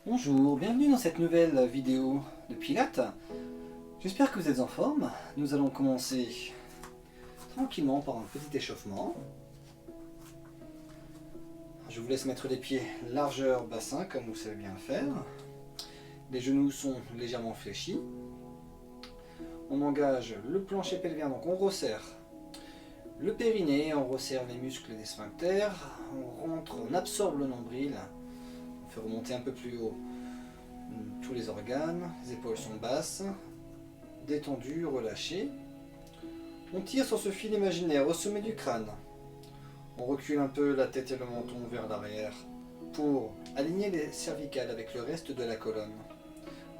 Bonjour, bienvenue dans cette nouvelle vidéo de Pilates. J'espère que vous êtes en forme. Nous allons commencer tranquillement par un petit échauffement. Je vous laisse mettre les pieds largeur bassin comme vous savez bien le faire. Les genoux sont légèrement fléchis. On engage le plancher pelvien, donc on resserre le périnée, on resserre les muscles des sphincters, on rentre, on absorbe le nombril, on fait remonter un peu plus haut tous les organes, les épaules sont basses, détendues, relâchées. On tire sur ce fil imaginaire au sommet du crâne. On recule un peu la tête et le menton vers l'arrière pour aligner les cervicales avec le reste de la colonne.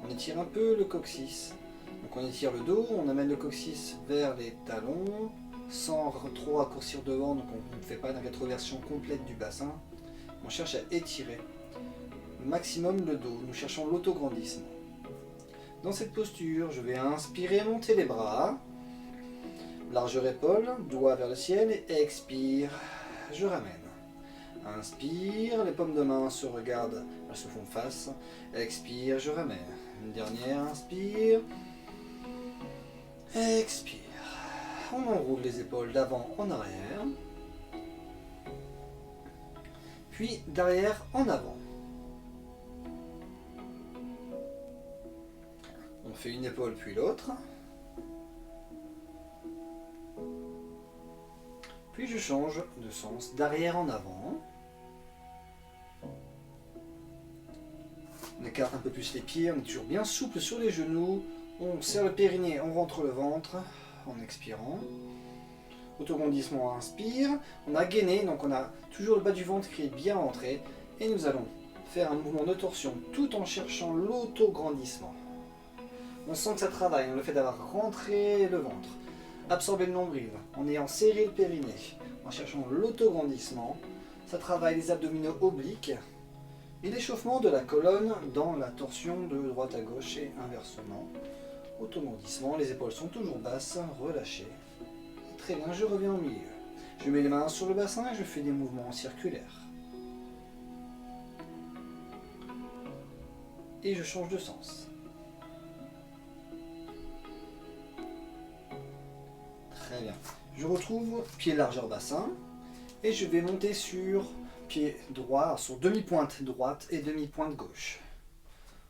On étire un peu le coccyx. Donc on étire le dos, on amène le coccyx vers les talons, sans trop raccourcir devant, donc on ne fait pas une rétroversion complète du bassin. On cherche à étirer au maximum le dos, nous cherchons l'autograndissement. Dans cette posture, je vais inspirer, monter les bras, largeur épaule, doigt vers le ciel, et expire, je ramène. Inspire, les paumes de main se regardent, elles se font face, expire, je ramène. Une dernière, inspire, expire. On enroule les épaules d'avant en arrière, puis d'arrière en avant. On fait une épaule puis l'autre. Puis je change de sens d'arrière en avant. On écarte un peu plus les pieds, on est toujours bien souple sur les genoux. On serre le périnée, on rentre le ventre en expirant. Autograndissement, inspire. On a gainé, donc on a toujours le bas du ventre qui est bien rentré. Et nous allons faire un mouvement de torsion tout en cherchant l'autograndissement. On sent que ça travaille, le fait d'avoir rentré le ventre, absorber le nombril, en ayant serré le périnée, en cherchant l'autograndissement. Ça travaille les abdominaux obliques et l'échauffement de la colonne dans la torsion de droite à gauche et inversement. Autograndissement, les épaules sont toujours basses, relâchées. Très bien, je reviens au milieu. Je mets les mains sur le bassin et je fais des mouvements circulaires. Et je change de sens. Très bien. Je retrouve pied largeur bassin et je vais monter sur pied droit, sur demi-pointe droite et demi-pointe gauche.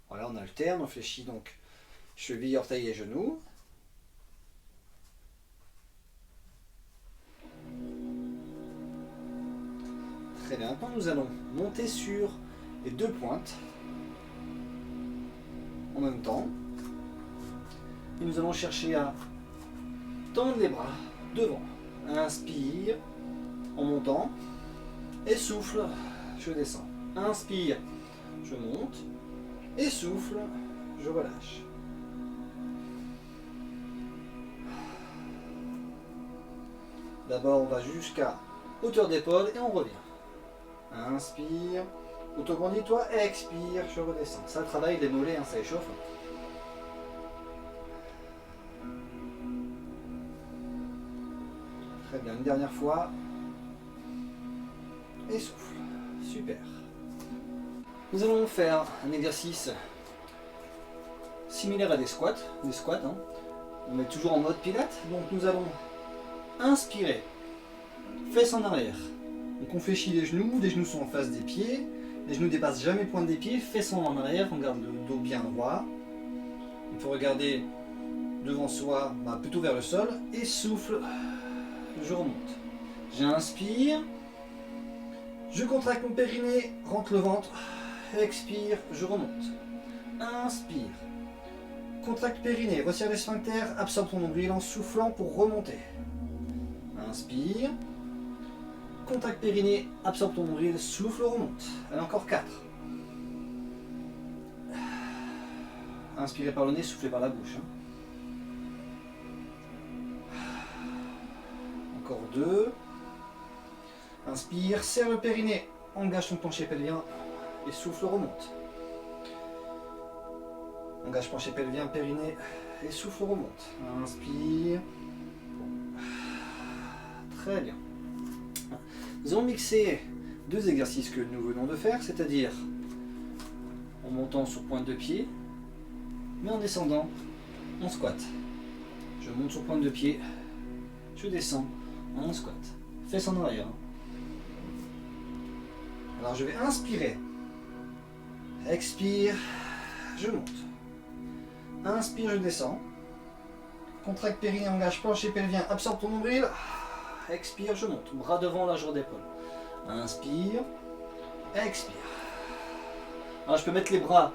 Voilà, on alterne, on fléchit donc cheville, orteil et genoux. Très bien, maintenant nous allons monter sur les deux pointes en même temps. Et nous allons chercher à tendre les bras devant. Inspire en montant et souffle, je descends. Inspire, je monte et souffle, je relâche. D'abord, on va jusqu'à hauteur d'épaule et on revient. Inspire, autograndis-toi, expire, je redescends. Ça travaille les mollets, ça échauffe. Très bien, une dernière fois. Et souffle. Super. Nous allons faire un exercice similaire à des squats. On est toujours en mode pilates, donc nous allons inspirer, fesses en arrière. Donc on fléchit les genoux sont en face des pieds, les genoux ne dépassent jamais le point des pieds, fesses en arrière, on garde le dos bien droit. Il faut regarder devant soi, plutôt vers le sol, et souffle, je remonte. J'inspire, je contracte mon périnée, rentre le ventre, expire, je remonte. Inspire, contracte périnée, resserre les sphincters, absorbe ton nombril en soufflant pour remonter. Inspire, contact périnée, absorbe ton nombril, souffle, remonte. Allez, encore 4. Inspirez par le nez, soufflez par la bouche. Encore 2. Inspire, serre le périnée, engage ton plancher pelvien et souffle, remonte. Engage plancher pelvien, périnée et souffle, remonte. Inspire. Très bien. Nous allons mixer deux exercices que nous venons de faire, c'est-à-dire en montant sur pointe de pied, mais en descendant, on squatte. Je monte sur pointe de pied, je descends, on squatte. Fesses en arrière. Alors je vais inspirer, expire, je monte. Inspire, je descends. Contracte périnée, engage plancher pelvien, absorbe ton nombril. Expire, je monte. Bras devant, largeur d'épaule. Inspire, expire. Alors je peux mettre les bras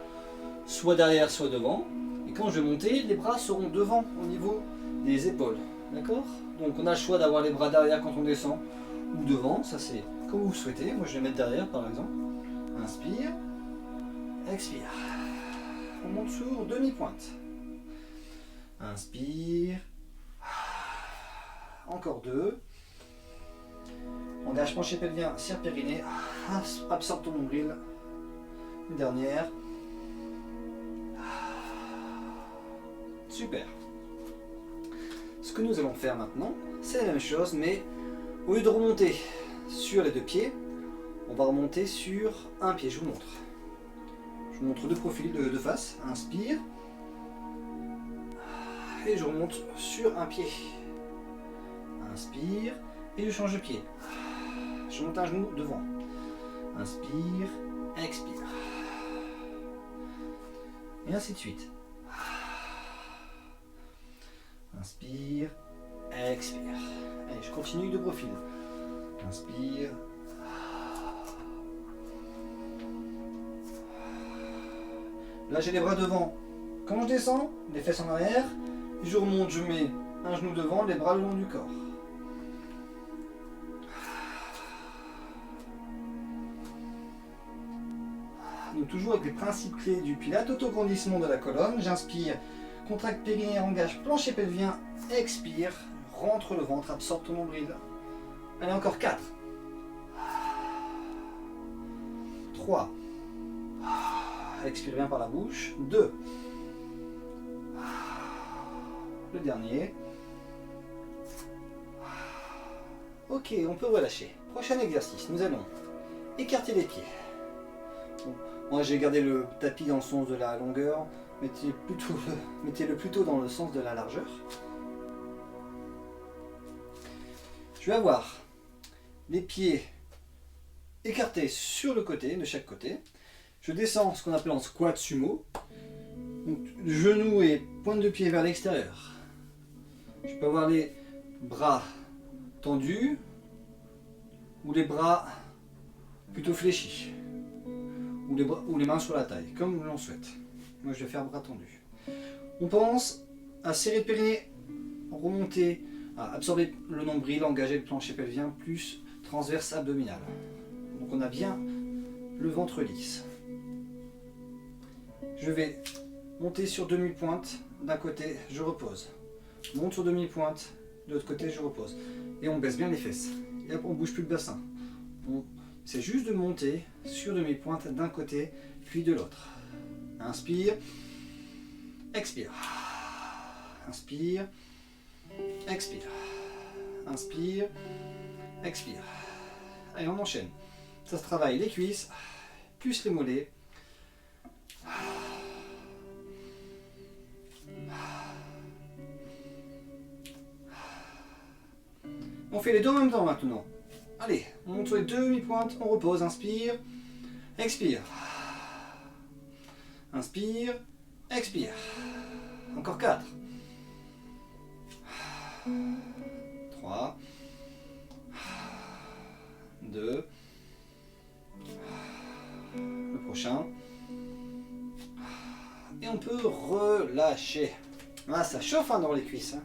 soit derrière, soit devant. Et quand je vais monter, les bras seront devant au niveau des épaules. D'accord? Donc on a le choix d'avoir les bras derrière quand on descend ou devant. Ça c'est comme vous souhaitez. Moi je vais les mettre derrière par exemple. Inspire, expire. On monte sur demi-pointe. Inspire. Encore 2. Engage penché pelvien, serre périnée. Absorbe ton nombril. Une dernière. Super. Ce que nous allons faire maintenant, c'est la même chose, mais au lieu de remonter sur les deux pieds, on va remonter sur un pied. Je vous montre. Je vous montre de profil, de face. Inspire. Et je remonte sur un pied. Inspire. Et je change de pied. Je monte un genou devant. Inspire. Expire. Et ainsi de suite. Inspire. Expire. Allez, je continue de profil. Inspire. Là, j'ai les bras devant. Quand je descends, les fesses en arrière. Je remonte, je mets un genou devant, les bras le long du corps. Donc toujours avec les principes clés du Pilates, autograndissement de la colonne. J'inspire, contracte périnée, engage plancher pelvien, expire, rentre le ventre, absorbe ton nombril. Allez, encore 4. 3. Expire bien par la bouche. 2. Le dernier. Ok, on peut relâcher. Prochain exercice, nous allons écarter les pieds. Bon, moi j'ai gardé le tapis dans le sens de la longueur, mettez-le plutôt dans le sens de la largeur. Je vais avoir les pieds écartés sur le côté, de chaque côté. Je descends ce qu'on appelle en squat sumo. Donc, genou et pointe de pied vers l'extérieur. Je peux avoir les bras tendus ou les bras plutôt fléchis. Ou les mains sur la taille, comme l'on souhaite. Moi je vais faire bras tendus. On pense à serrer le périnée, remonter, à absorber le nombril, engager le plancher pelvien, plus transverse abdominale. Donc on a bien le ventre lisse. Je vais monter sur demi-pointe, d'un côté je repose. Monte sur demi-pointe, de l'autre côté je repose. Et on baisse bien les fesses. Et après on ne bouge plus le bassin. C'est juste de monter sur demi-pointe d'un côté, puis de l'autre. Inspire, expire. Inspire, expire. Inspire, expire. Allez, on enchaîne. Ça se travaille les cuisses, plus les mollets. On fait les deux en même temps maintenant. Allez, on monte sur les demi-pointes, on repose, inspire, expire. Inspire, expire. Encore 4. 3. 2. Le prochain. Et on peut relâcher. Ah, ça chauffe dans les cuisses.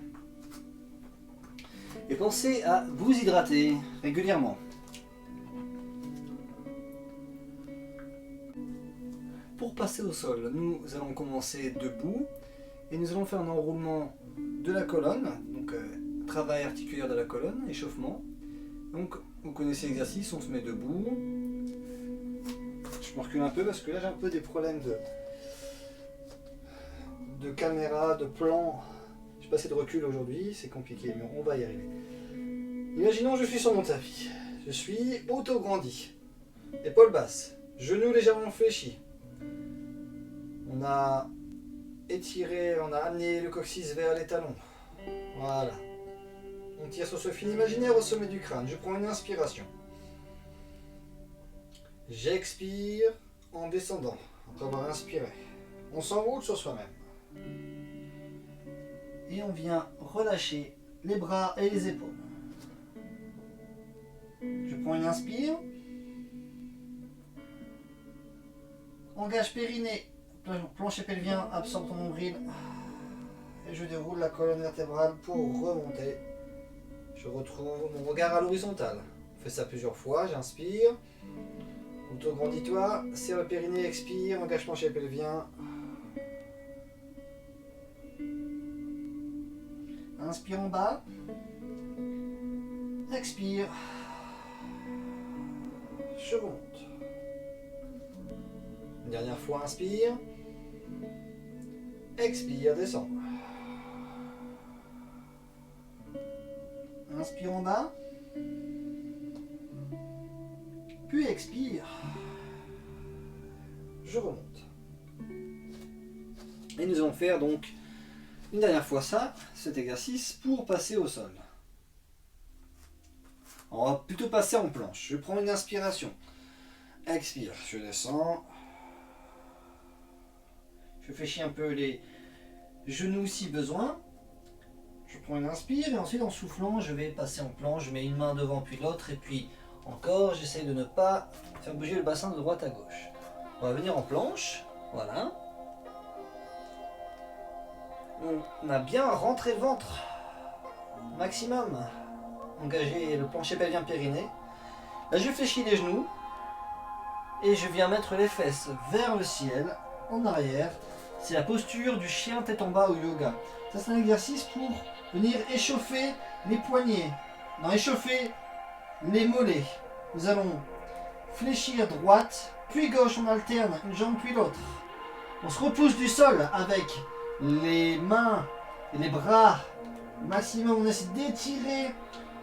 Et pensez à vous hydrater régulièrement. Pour passer au sol, nous allons commencer debout et nous allons faire un enroulement de la colonne, donc travail articulaire de la colonne, échauffement. Donc vous connaissez l'exercice, on se met debout. Je me recule un peu parce que là j'ai un peu des problèmes de caméra, de plan. J'ai pas assez de recul aujourd'hui, c'est compliqué, mais on va y arriver. Imaginons je suis sur mon tapis. Je suis auto-grandi. Épaules basses, genoux légèrement fléchis. On a étiré, on a amené le coccyx vers les talons. Voilà. On tire sur ce fil imaginaire au sommet du crâne. Je prends une inspiration. J'expire en descendant, après avoir inspiré. On s'enroule sur soi-même. Et on vient relâcher les bras et les épaules. Je prends une inspire. Engage périnée, plancher pelvien, absorbe ton nombril. Et je déroule la colonne vertébrale pour remonter. Je retrouve mon regard à l'horizontale. On fait ça plusieurs fois, j'inspire. Autograndis-toi, serre le périnée, expire, engage plancher pelvien. Inspire en bas. Expire. Je remonte. Une dernière fois, inspire. Expire, descend. Inspire en bas. Puis expire. Je remonte. Et nous allons faire donc une dernière fois ça, cet exercice, pour passer au sol. On va plutôt passer en planche. Je prends une inspiration. Expire, je descends. Je fléchis un peu les genoux si besoin. Je prends une inspire et ensuite en soufflant, je vais passer en planche. Je mets une main devant puis l'autre et puis encore, j'essaie de ne pas faire bouger le bassin de droite à gauche. On va venir en planche. Voilà. On a bien rentré le ventre. Maximum. Engager le plancher pelvien périnée. Là, je fléchis les genoux. Et je viens mettre les fesses vers le ciel, en arrière. C'est la posture du chien tête en bas au yoga. Ça, c'est un exercice pour venir échauffer les poignets. Non, échauffer les mollets. Nous allons fléchir droite, puis gauche, on alterne une jambe puis l'autre. On se repousse du sol avec les mains et les bras maximum. On essaie d'étirer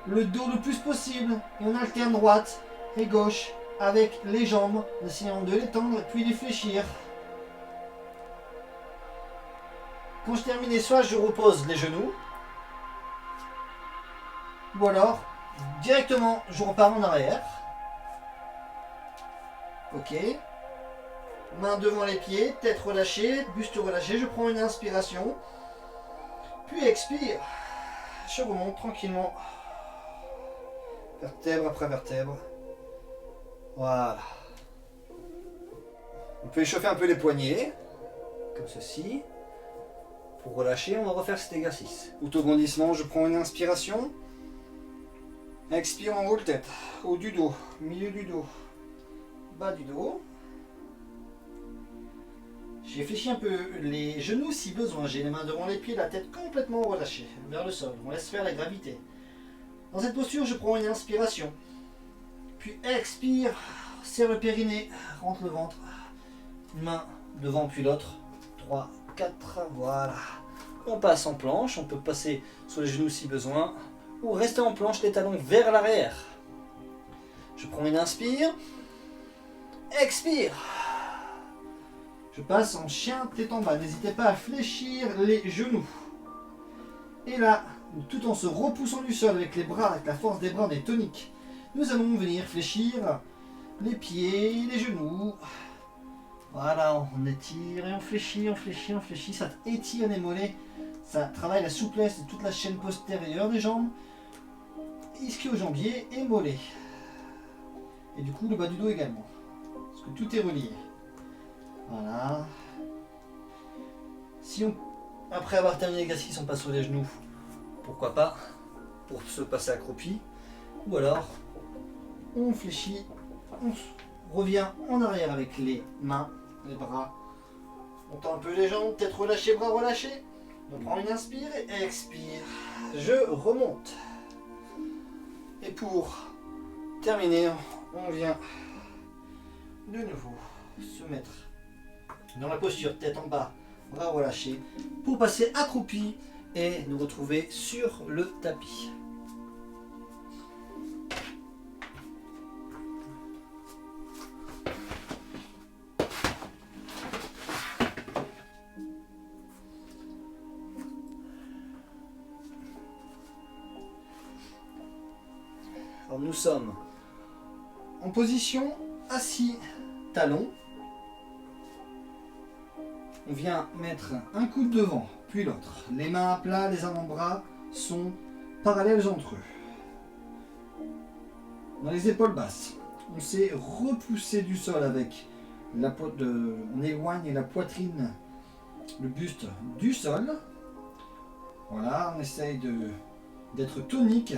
le dos le plus possible et on alterne droite et gauche avec les jambes, en essayant de les tendre puis les fléchir. Quand je termine, soit je repose les genoux, ou alors directement je repars en arrière. Ok. Main devant les pieds, tête relâchée, buste relâché. Je prends une inspiration, puis expire. Je remonte tranquillement, vertèbre après vertèbre. Voilà. On peut échauffer un peu les poignets, comme ceci. Pour relâcher, on va refaire cet exercice. Autograndissement, je prends une inspiration. Expire, on roule tête. Haut du dos, milieu du dos, bas du dos. J'ai fléchi un peu les genoux si besoin. J'ai les mains devant les pieds, la tête complètement relâchée vers le sol. On laisse faire la gravité. Dans cette posture, je prends une inspiration. Puis expire, serre le périnée, rentre le ventre. Une main devant puis l'autre. 3, 4, voilà. On passe en planche, on peut passer sur les genoux si besoin. Ou rester en planche, les talons vers l'arrière. Je prends une inspire. Expire. Je passe en chien tête en bas. N'hésitez pas à fléchir les genoux. Et là, tout en se repoussant du sol avec les bras, avec la force des bras, on est tonique. Nous allons venir fléchir les pieds, les genoux. Voilà, on étire et on fléchit, on fléchit, on fléchit. Ça étire les mollets. Ça travaille la souplesse de toute la chaîne postérieure des jambes. Ischio-jambier et mollets. Et du coup, le bas du dos également. Parce que tout est relié. Voilà. Si on, après avoir terminé l'exercice, on passe sur les genoux, pourquoi pas, pour se passer accroupi. Ou alors, on fléchit, on revient en arrière avec les mains, les bras. On tend un peu les jambes, tête relâchée, bras relâchés. On prend une inspire et expire. Je remonte. Et pour terminer, on vient de nouveau se mettre dans la posture tête en bas, bras relâchés, pour passer accroupi et nous retrouver sur le tapis. Alors nous sommes en position assis, talon. On vient mettre un coude devant, puis l'autre. Les mains à plat, les avant-bras sont parallèles entre eux. Dans les épaules basses, on s'est repoussé du sol avec on éloigne la poitrine, le buste du sol. Voilà, on essaye d'être tonique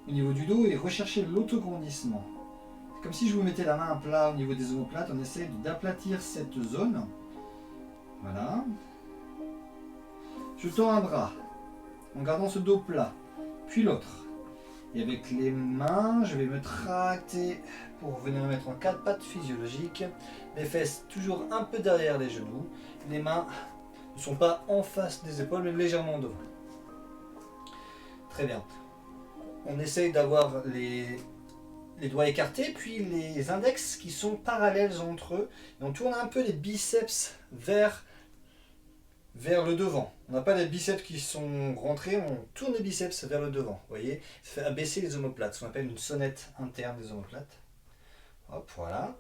au niveau du dos et rechercher l'autograndissement. C'est comme si je vous mettais la main à plat au niveau des omoplates, on essaye d'aplatir cette zone. Voilà. Je tends un bras en gardant ce dos plat, puis l'autre. Et avec les mains, je vais me tracter pour venir me mettre en 4 pattes physiologiques. Les fesses toujours un peu derrière les genoux. Les mains ne sont pas en face des épaules, mais légèrement devant. Très bien. On essaye d'avoir les doigts écartés, puis les index qui sont parallèles entre eux. Et on tourne un peu les biceps vers le devant. On n'a pas les biceps qui sont rentrés, on tourne les biceps vers le devant. Vous voyez, ça fait abaisser les omoplates, ce qu'on appelle une sonnette interne des omoplates. Hop, voilà.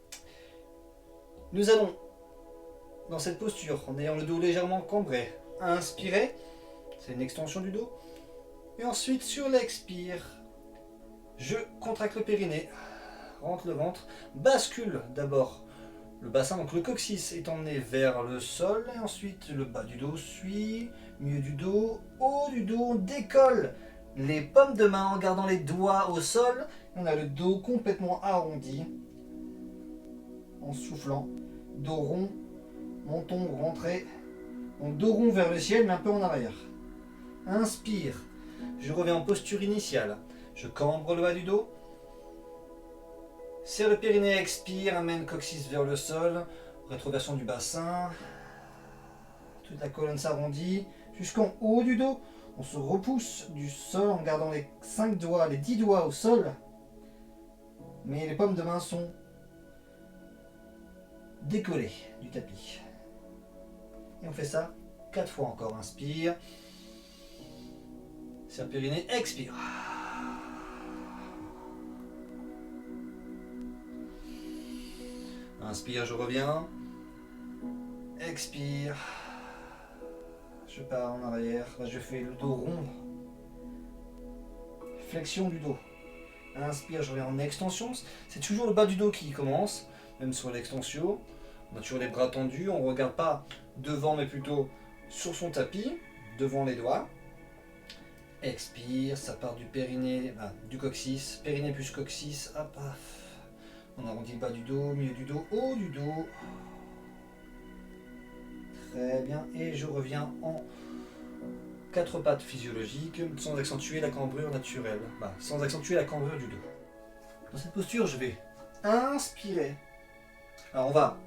Nous allons, dans cette posture, en ayant le dos légèrement cambré, inspirer, c'est une extension du dos. Et ensuite, sur l'expire, je contracte le périnée, rentre le ventre, bascule d'abord le bassin, donc le coccyx est emmené vers le sol, et ensuite le bas du dos suit, milieu du dos, haut du dos, on décolle les paumes de main en gardant les doigts au sol, on a le dos complètement arrondi, en soufflant, dos rond, menton rentré, donc dos rond vers le ciel mais un peu en arrière. Inspire, je reviens en posture initiale, je cambre le bas du dos, serre le périnée, expire, amène le coccyx vers le sol, rétroversion du bassin, toute la colonne s'arrondit jusqu'en haut du dos. On se repousse du sol en gardant les 5 doigts, les 10 doigts au sol, mais les paumes de main sont décollées du tapis. Et on fait ça 4 fois encore. Inspire, serre périnée, expire. Inspire, je reviens. Expire. Je pars en arrière. Là, je fais le dos rond. Flexion du dos. Inspire, je reviens en extension. C'est toujours le bas du dos qui commence, même sur l'extension. On a toujours les bras tendus. On ne regarde pas devant, mais plutôt sur son tapis, devant les doigts. Expire, ça part du périnée, du coccyx. Périnée plus coccyx. Hop, hop. On arrondit le bas du dos, milieu du dos, haut du dos. Très bien. Et je reviens en 4 pattes physiologiques, sans accentuer la cambrure naturelle. Sans accentuer la cambrure du dos. Dans cette posture, je vais inspirer. Alors on va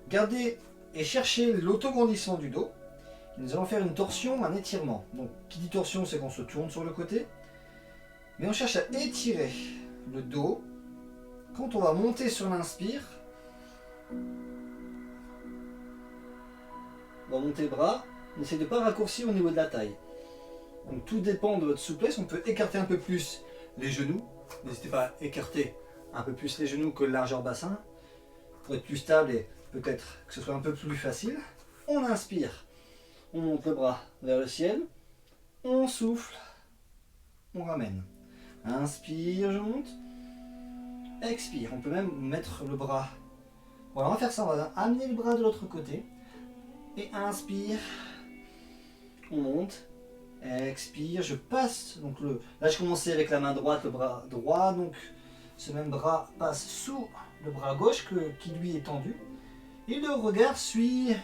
garder et chercher l'autograndissement du dos. Nous allons faire une torsion, un étirement. Donc qui dit torsion, c'est qu'on se tourne sur le côté. Mais on cherche à étirer le dos. Quand on va monter sur l'inspire, on va monter le bras, on essaie de ne pas raccourcir au niveau de la taille. Donc tout dépend de votre souplesse, on peut écarter un peu plus les genoux. N'hésitez pas à écarter un peu plus les genoux que le largeur bassin, pour être plus stable et peut-être que ce soit un peu plus facile. On inspire, on monte le bras vers le ciel, on souffle, on ramène. Inspire, je monte. Expire, on peut même mettre le bras. Voilà, on va faire ça, on va amener le bras de l'autre côté. Et inspire, on monte. Expire, je passe. Donc là, je commençais avec la main droite, le bras droit. Donc ce même bras passe sous le bras gauche qui lui est tendu. Et le regard suit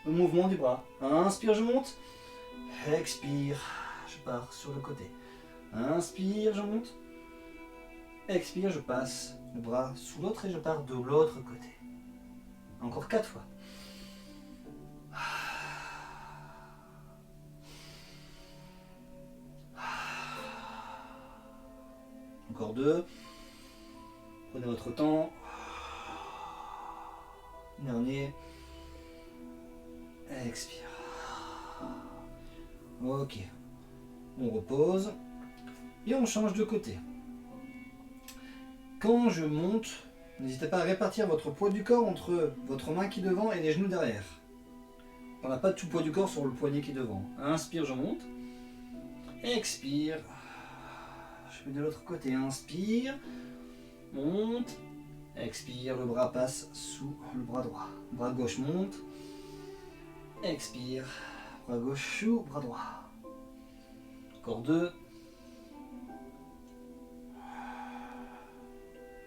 le mouvement du bras. Inspire, je monte. Expire, je pars sur le côté. Inspire, je monte. Expire, je passe le bras sous l'autre et je pars de l'autre côté. Encore 4 fois. Encore 2. Prenez votre temps. Dernier. Expire. Ok. On repose. Et on change de côté. quand je monte, n'hésitez pas à répartir votre poids du corps entre votre main qui est devant et les genoux derrière. On n'a pas tout le poids du corps sur le poignet qui est devant. Inspire, je monte. Expire. Je vais de l'autre côté. Inspire. Monte. Expire. Le bras passe sous le bras droit. Bras gauche monte. Expire. Bras gauche sous bras droit. Encore 2.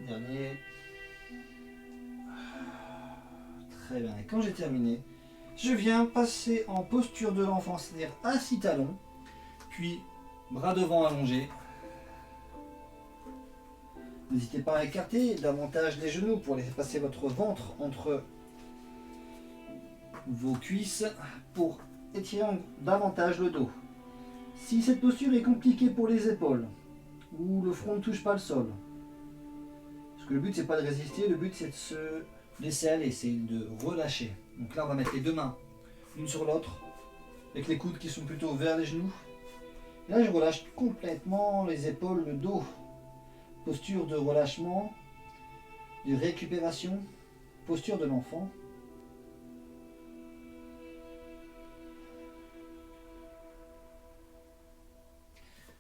Dernier. Très bien. Et quand j'ai terminé, je viens passer en posture de l'enfant, c'est-à-dire assis talon, puis bras devant allongés. N'hésitez pas à écarter davantage les genoux pour laisser passer votre ventre entre vos cuisses pour étirer davantage le dos. Si cette posture est compliquée pour les épaules ou le front ne touche pas le sol, parce que le but c'est pas de résister, le but c'est de se laisser aller, c'est de relâcher. Donc là on va mettre les deux mains l'une sur l'autre avec les coudes qui sont plutôt vers les genoux. Et là je relâche complètement les épaules, le dos. Posture de relâchement, de récupération, posture de l'enfant.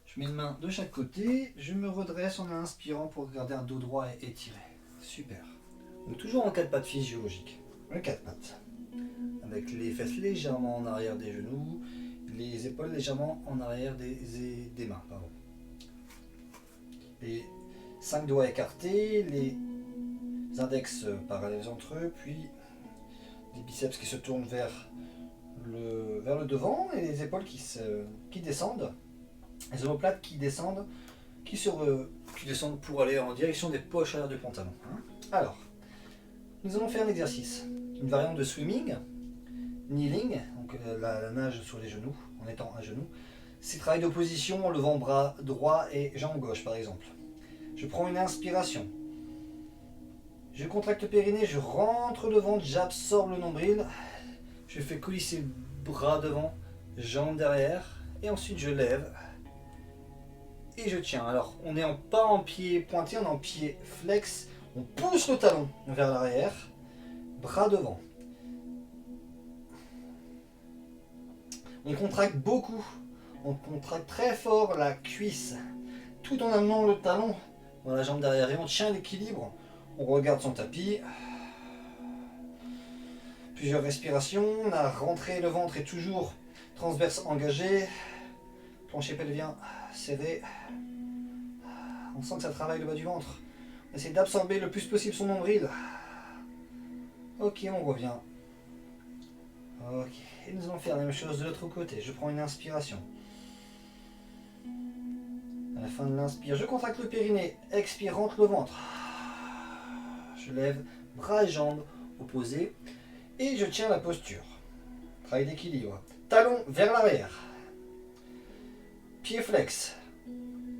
Je mets une main de chaque côté, je me redresse en inspirant pour garder un dos droit et étiré. Super. Donc toujours en quatre pattes physiologiques. Le quatre pattes. Avec les fesses légèrement en arrière des genoux, les épaules légèrement en arrière des mains. Pardon. Les 5 doigts écartés, les index parallèles entre eux, puis les biceps qui se tournent vers le devant et les épaules qui descendent, les omoplates qui descendent, qui descendent pour aller en direction des poches arrière du pantalon. Alors, nous allons faire un exercice, une variante de swimming, kneeling, donc la nage sur les genoux, en étant à genoux. C'est travail d'opposition en levant bras droit et jambe gauche par exemple. Je prends une inspiration. Je contracte le périnée, je rentre le ventre, j'absorbe le nombril. Je fais coulisser le bras devant, jambes derrière. Et ensuite je lève. Et je tiens. Alors on n'est pas en pied pointé, on est en pied flex. On pousse le talon vers l'arrière. Bras devant. On contracte beaucoup. On contracte très fort la cuisse. Tout en amenant le talon dans la jambe derrière et on tient l'équilibre, on regarde son tapis, plusieurs respirations, la rentrée, le ventre est toujours transverse engagé, plancher pelvien serré, on sent que ça travaille le bas du ventre, on essaie d'absorber le plus possible son nombril, ok on revient, ok, et nous allons faire la même chose de l'autre côté, je prends une inspiration. À la fin de l'inspire, je contracte le périnée, expire, rentre le ventre. Je lève bras et jambes opposés et je tiens la posture. Travail d'équilibre. Talon vers l'arrière. Pied flex.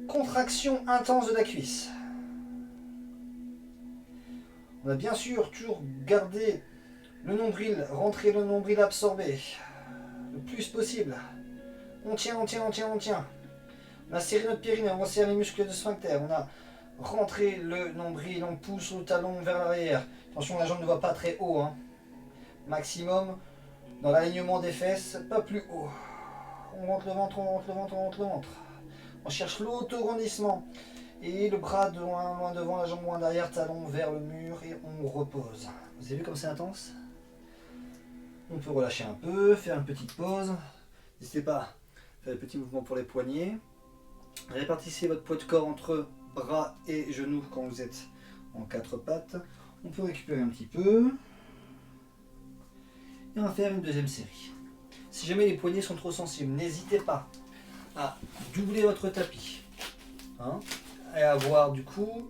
Contraction intense de la cuisse. On a bien sûr toujours gardé le nombril, rentrer le nombril absorbé le plus possible. On tient, on tient, on tient, on tient. On a serré notre périnée, on resserre les muscles de sphincter, on a rentré le nombril, on pousse le talon vers l'arrière. Attention, la jambe ne va pas très haut. Maximum dans l'alignement des fesses, pas plus haut. On rentre le ventre, on rentre le ventre, on rentre le ventre. On cherche l'auto-grandissement. Et le bras loin devant, la jambe loin derrière, talon vers le mur et on repose. Vous avez vu comme c'est intense? On peut relâcher un peu, faire une petite pause. N'hésitez pas à faire des petits mouvements pour les poignets. Répartissez votre poids de corps entre bras et genoux quand vous êtes en quatre pattes. On peut récupérer un petit peu. Et on va faire une deuxième série. Si jamais les poignets sont trop sensibles, n'hésitez pas à doubler votre tapis. Et avoir du coup,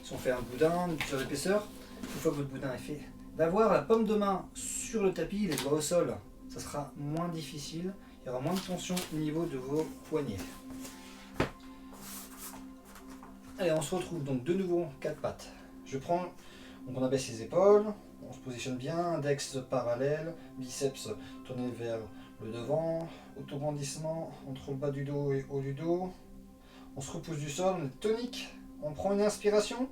si on fait un boudin sur l'épaisseur, une fois que votre boudin est fait, d'avoir la paume de main sur le tapis, les doigts au sol. Ça sera moins difficile. Il y aura moins de tension au niveau de vos poignets. Allez, on se retrouve donc de nouveau quatre pattes. Donc on abaisse les épaules, on se positionne bien, index parallèle, biceps tourné vers le devant, autograndissement entre le bas du dos et haut du dos. On se repousse du sol, on est tonique, On prend une inspiration.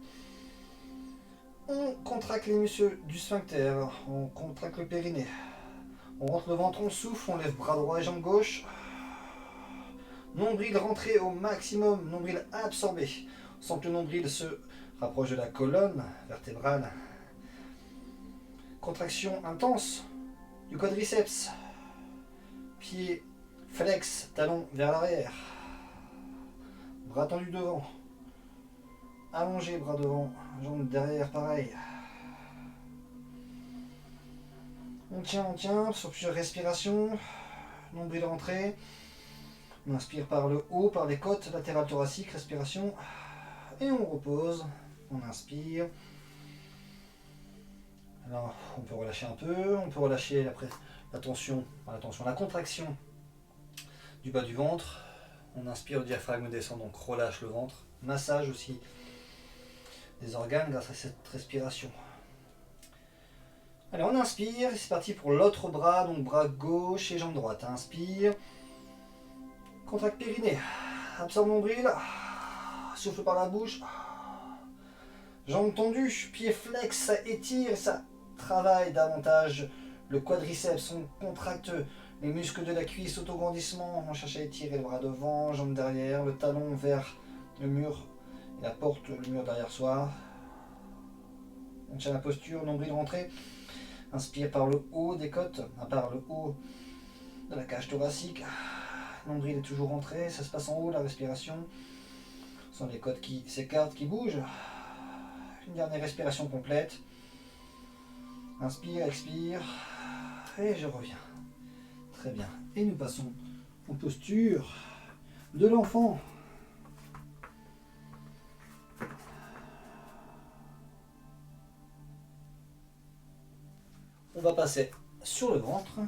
On contracte les muscles du sphincter. On contracte le périnée. On rentre le ventre, on souffle, on lève bras droit et jambe gauche. Nombril rentré au maximum, nombril absorbé. On sent que le nombril se rapproche de la colonne vertébrale. Contraction intense du quadriceps. Pied flex, talon vers l'arrière. Bras tendus devant. Allongé, bras devant, jambes derrière, pareil. On tient, sur plusieurs respirations. Nombril rentré. On inspire par le haut, par les côtes, latérales thoraciques, respiration. Et on repose. On inspire. Alors, on peut relâcher un peu. On peut relâcher la tension, la contraction du bas du ventre. On inspire, le diaphragme descend, donc relâche le ventre. Massage aussi des organes grâce à cette respiration. Allez, on inspire. C'est parti pour l'autre bras, donc bras gauche et jambe droite. Inspire. Contracte périnée, absorbe nombril, souffle par la bouche, jambes tendues, pieds flex, ça étire, ça travaille davantage le quadriceps, on contracte les muscles de la cuisse, autograndissement, on cherche à étirer le bras devant, jambes derrière, le talon vers le mur, et la porte, le mur derrière soi. On tient la posture, nombril rentré, inspire par le haut des côtes, par le haut de la cage thoracique. Nombril est toujours rentré, ça se passe en haut, la respiration. Ce sont les côtes qui s'écartent, qui bougent. Une dernière respiration complète. Inspire, expire. Et je reviens. Très bien. Et nous passons en posture de l'enfant. On va passer sur le ventre.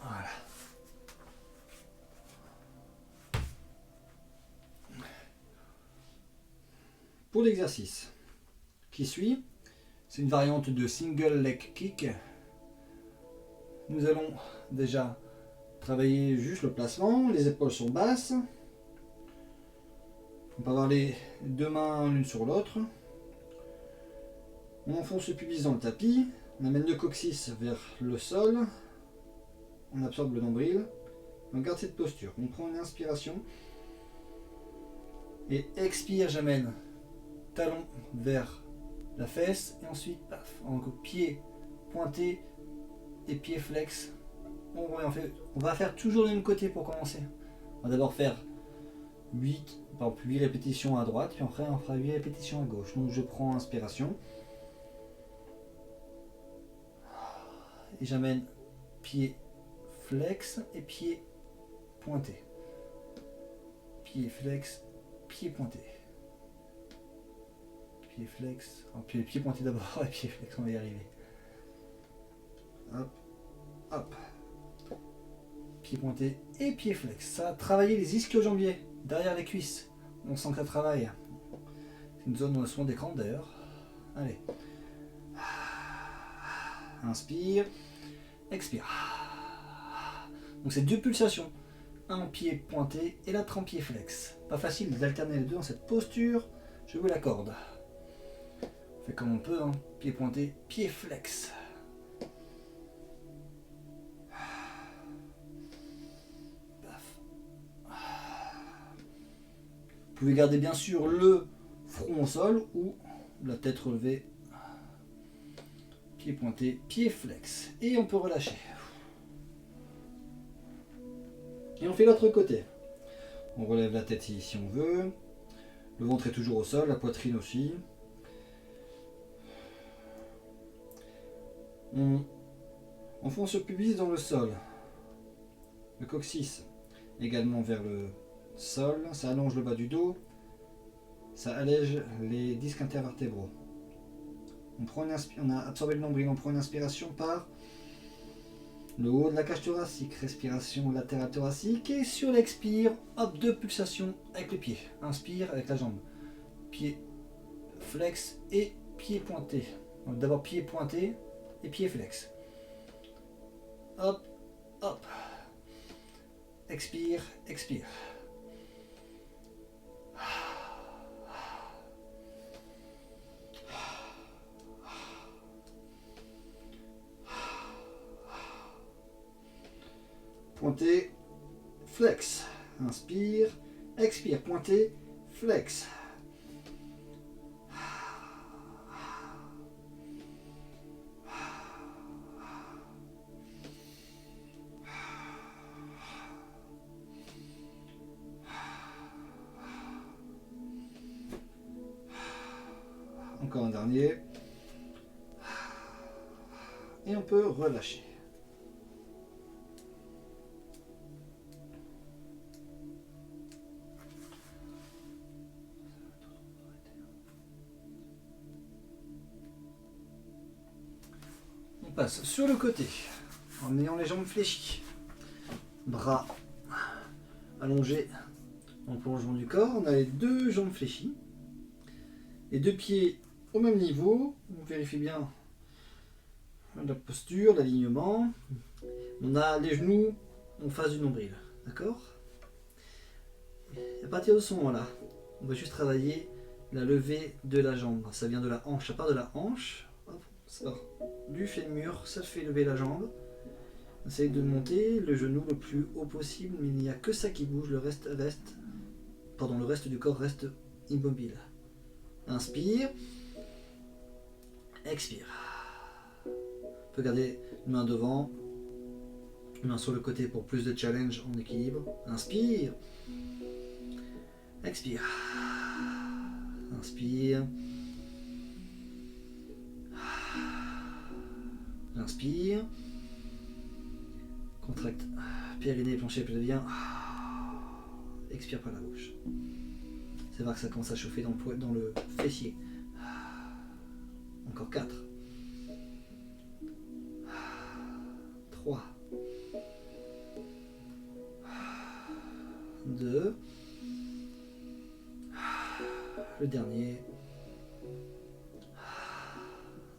Voilà. Pour l'exercice qui suit, c'est une variante de single leg kick. Nous allons déjà travailler juste le placement, les épaules sont basses. On peut avoir les deux mains l'une sur l'autre. On enfonce le pubis dans le tapis, on amène le coccyx vers le sol, on absorbe le nombril, on garde cette posture. On prend une inspiration et expire, j'amène talon vers la fesse et ensuite paf, pied pointé et pied flex. On va faire toujours le même côté pour commencer. On va d'abord faire 8 répétitions à droite, puis après on fera 8 répétitions à gauche. Donc je prends inspiration et j'amène pied flex et pied pointé. Pied flex, pied pointé. Pied flex, pied pointé d'abord et pied flex, on va y arriver. Hop, hop. Pied pointé et pied flex. Ça va travailler les ischio-jambiers derrière les cuisses. On sent que ça travaille. C'est une zone où on a souvent des crampes d'ailleurs. Allez. Inspire, expire. Donc c'est 2 pulsations. Un pied pointé et l'autre en pied flex. Pas facile d'alterner les deux dans cette posture. Je vous l'accorde. On fait comme on peut, hein. Pied pointé, pied flex. Vous pouvez garder bien sûr le front au sol ou la tête relevée. Pied pointé, pied flex. Et on peut relâcher. Et on fait l'autre côté. On relève la tête si on veut. Le ventre est toujours au sol, la poitrine aussi. On enfonce le pubis dans le sol. Le coccyx également vers le sol. Ça allonge le bas du dos. Ça allège les disques intervertébraux. On a absorbé le nombril, on prend une inspiration par le haut de la cage thoracique, respiration latérale thoracique, et sur l'expire, hop, 2 pulsations avec le pied. Inspire avec la jambe, pied flex et pied pointé. Donc d'abord pied pointé et pied flex. Hop, hop. Expire, expire. pointé, flex. Inspire, expire, pointé, flex. Encore un dernier. Et on peut relâcher. On passe sur le côté en ayant les jambes fléchies. Bras allongés en prolongement du corps. On a les deux jambes fléchies. Les deux pieds au même niveau. On vérifie bien la posture, l'alignement. On a les genoux en face du nombril. D'accord? Et à partir de ce moment-là, on va juste travailler la levée de la jambe. Ça vient de la hanche, ça part de la hanche. Hop, ça part du fémur, ça fait lever la jambe. Essayez de monter le genou le plus haut possible, mais il n'y a que ça qui bouge, le reste du corps reste immobile. Inspire, expire. On peut garder une main devant, une main sur le côté pour plus de challenge en équilibre. Inspire, expire, inspire, inspire, contracte périnée, plancher pelvien, expire par la bouche. C'est vrai que ça commence à chauffer dans le fessier. Encore 4, 3, 2, le dernier.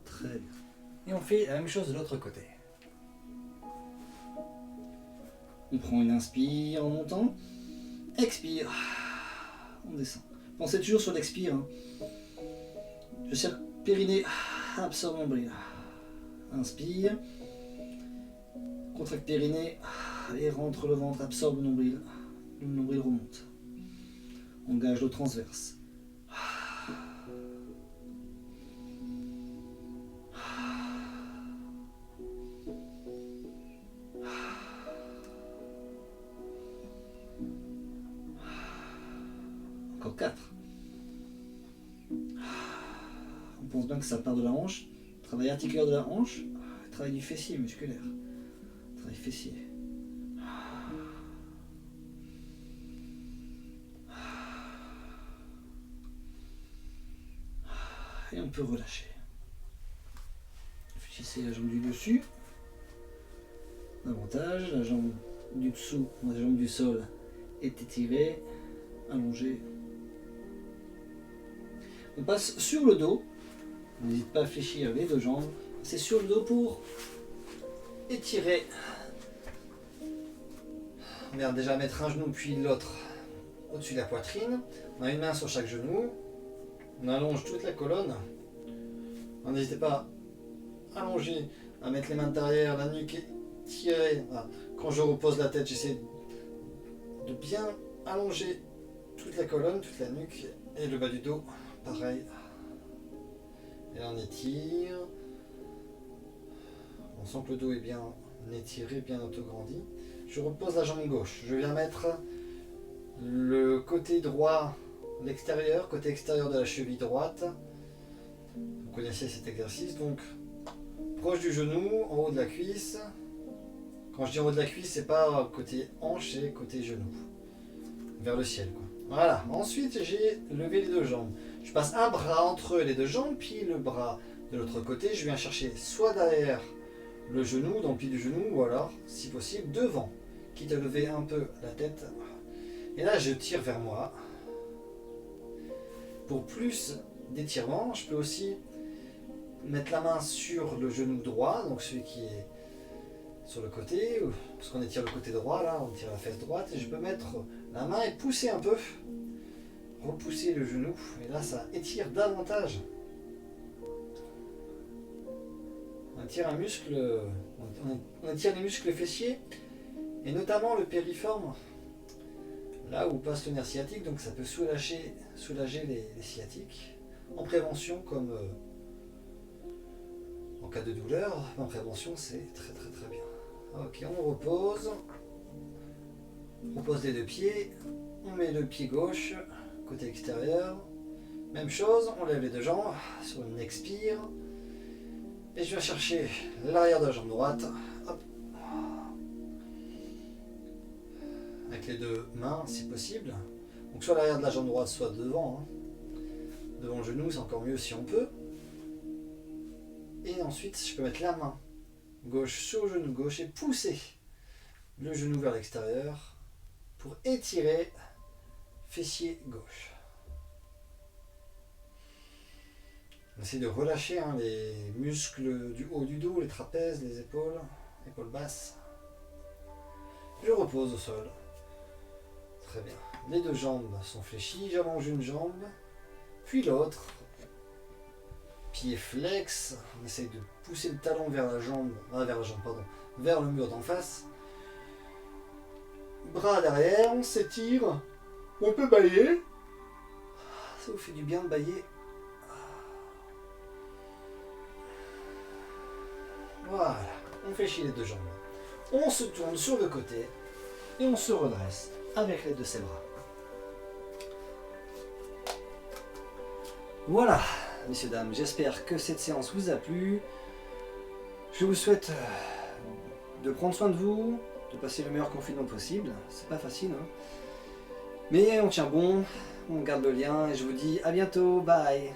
Très bien. Et on fait la même chose de l'autre côté. On prend une inspire en montant, expire, on descend. Pensez toujours sur l'expire. Hein. Je serre périnée, absorbe nombril. Inspire, contracte périnée et rentre le ventre, absorbe le nombril remonte. Engage le transverse. Encore 4. On pense bien que ça part de la hanche. Travail articulaire de la hanche. Travail du fessier musculaire. Travail fessier. Et on peut relâcher. Fléchissez la jambe du dessus. Davantage. La jambe du dessous, la jambe du sol est étirée, allongée. On passe sur le dos. N'hésite pas à fléchir les deux jambes. C'est sur le dos pour étirer. On vient déjà mettre un genou puis l'autre au-dessus de la poitrine. On a une main sur chaque genou. On allonge toute la colonne. N'hésitez pas à allonger, à mettre les mains derrière, la nuque étirée. Voilà. Quand je repose la tête, j'essaie de bien allonger toute la colonne, toute la nuque et le bas du dos. Pareil. Et là on étire. On sent que le dos est bien étiré, bien autograndi. Je repose la jambe gauche. Je viens mettre le côté droit, l'extérieur, côté extérieur de la cheville droite. Vous connaissez cet exercice, donc proche du genou, en haut de la cuisse. Quand je dis en haut de la cuisse, c'est pas côté hanche, c'est côté genou. Vers le ciel, quoi. Voilà. Ensuite, j'ai levé les deux jambes. Je passe un bras entre les deux jambes, puis le bras de l'autre côté. Je viens chercher soit derrière le genou, dans le pli du genou, ou alors, si possible, devant. Quitte à lever un peu la tête. Et là, je tire vers moi. Pour plus d'étirement, je peux aussi mettre la main sur le genou droit, donc celui qui est sur le côté, parce qu'on étire le côté droit, là, on tire la fesse droite, et je peux mettre la main et pousser un peu, repousser le genou, et là, ça étire davantage. On étire un muscle, on étire les muscles fessiers Et notamment le périforme, là où passe le nerf sciatique, donc ça peut soulager les sciatiques. En prévention, comme en cas de douleur, en prévention c'est très très très bien. Ok, on repose. On pose les deux pieds, on met le pied gauche, côté extérieur. Même chose, on lève les deux jambes sur une expire. Et je viens chercher l'arrière de la jambe droite. Hop. Avec les deux mains si possible. Donc soit l'arrière de la jambe droite, soit devant. Devant le genou, c'est encore mieux si on peut. Et ensuite, je peux mettre la main gauche sur le genou gauche et pousser le genou vers l'extérieur pour étirer fessier gauche. On essaie de relâcher les muscles du haut du dos, les trapèzes, les épaules basses. Je repose au sol. Très bien. Les deux jambes sont fléchies, j'allonge une jambe, puis l'autre. Pied flex, on essaye de pousser le talon vers vers le mur d'en face. Bras derrière, on s'étire, on peut bâiller. Ça vous fait du bien de bâiller. Voilà, on fléchit les deux jambes. On se tourne sur le côté et on se redresse avec les deux ses bras. Voilà, messieurs, dames, j'espère que cette séance vous a plu. Je vous souhaite de prendre soin de vous, de passer le meilleur confinement possible. C'est pas facile, hein. Mais on tient bon, on garde le lien et je vous dis à bientôt, bye.